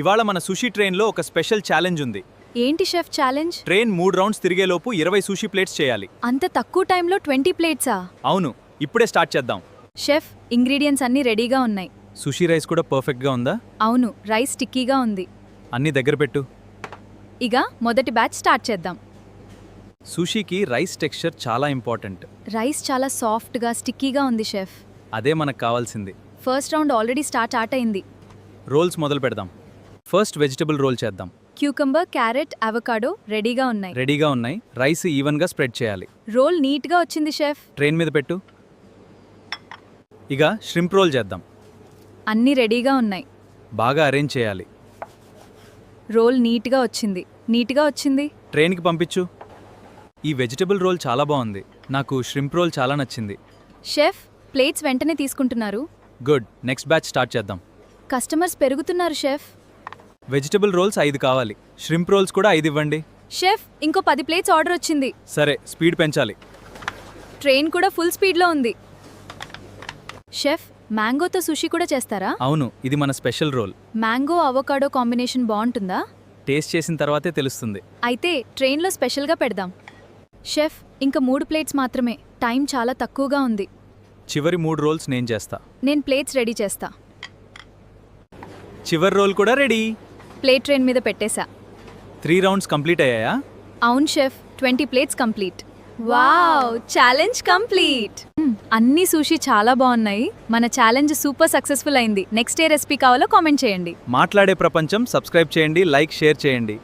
ఇవాళ మన సుషి ట్రైన్లో ఒక స్పెషల్ ఛాలెంజ్ ఉంది. ఏంటి షెఫ్ ఛాలెంజ్? ట్రైన్ 3 రౌండ్స్ తిరిగేలోపు 20 సుషి ప్లేట్స్ చేయాలి. అంత తక్కువ టైంలో 20 ప్లేట్సా? అవును, ఇప్పుడే స్టార్ట్ చేద్దాం. షెఫ్, ఇంగ్రీడియంట్స్ అన్నీ రెడీగా ఉన్నాయి. సుషి రైస్ కూడా పర్ఫెక్ట్గా ఉందా? అవును, రైస్ స్టిక్కీగా ఉంది. అన్నీ దగ్గర పెట్టు. ఇక మొదటి బ్యాచ్ స్టార్ట్ చేద్దాం. సుషికి రైస్ టెక్స్చర్ చాలా ఇంపార్టెంట్. రైస్ చాలా సాఫ్ట్గా స్టిక్కీగా ఉంది షెఫ్. అదే మనకు కావాల్సింది. ఫస్ట్ రౌండ్ ఆల్రెడీ స్టార్ట్ అయింది. రోల్స్ మొదలు పెడదాం. ఫస్ట్ వెజిటబుల్ రోల్ చేద్దాం. క్యూకంబర్, క్యారెట్, అవకాడో రెడీగా ఉన్నాయి. రైస్ ఈవెన్గా స్ప్రెడ్ చేయాలి. రోల్ నీట్గా వచ్చింది షెఫ్. ట్రైన్ మీద పెట్టు. ఇక ష్రింప్ రోల్ చేద్దాం. అన్నీ రెడీగా ఉన్నాయి. బాగా అరేంజ్ చేయాలి. రోల్ నీట్గా వచ్చింది. ట్రైన్కి పంపించు. ఈ వెజిటబుల్ రోల్ చాలా బాగుంది. నాకు ష్రింప్ రోల్ చాలా నచ్చింది. షెఫ్, ప్లేట్స్ వెంటనే తీసుకుంటున్నారు. గుడ్. నెక్స్ట్ బ్యాచ్ స్టార్ట్ చేద్దాం. కస్టమర్స్ పెరుగుతున్నారు షెఫ్. వెజిటబుల్ రోల్స్ 5 కావాలి. ష్రింప్ రోల్స్ కూడా 5 ఇవ్వండి. షెఫ్, ఇంకో 10 ప్లేట్స్ ఆర్డర్ వచ్చింది. సరే, స్పీడ్ పెంచాలి. ట్రైన్ కూడా ఫుల్ స్పీడ్లో ఉంది. షెఫ్, మ్యాంగోతో సుషి కూడా చేస్తారా? అవును, ఇది మన special roll. Mango avocado combination బాగుంటుందా? టేస్ట్ చేసిన తర్వాతే తెలుస్తుంది. అయితే ట్రైన్లో స్పెషల్గా పెడదాం. షెఫ్, ఇంకా 3 ప్లేట్స్ మాత్రమే. టైం చాలా తక్కువగా ఉంది. చివరి 3 రోల్స్ నేను చేస్తా. నేను ప్లేట్స్ రెడీ చేస్తా. చివరి రోల్ కూడా రెడీ. ప్లేట్ ట్రైన్ మీద పెట్టేశా. 3 రౌండ్స్ కంప్లీట్ అయ్యాయా? అవును chef, 20 plates complete. Wow, challenge complete. అన్ని సుషి చాలా బాగున్నాయి. మన ఛాలెంజ్ సూపర్ సక్సెస్ఫుల్ అయింది. నెక్స్ట్ ఏ రెసిపీ కావాలో కామెంట్ చేయండి. మాట్లాడే ప్రపంచం సబ్స్క్రైబ్ చేయండి, లైక్, షేర్ చేయండి.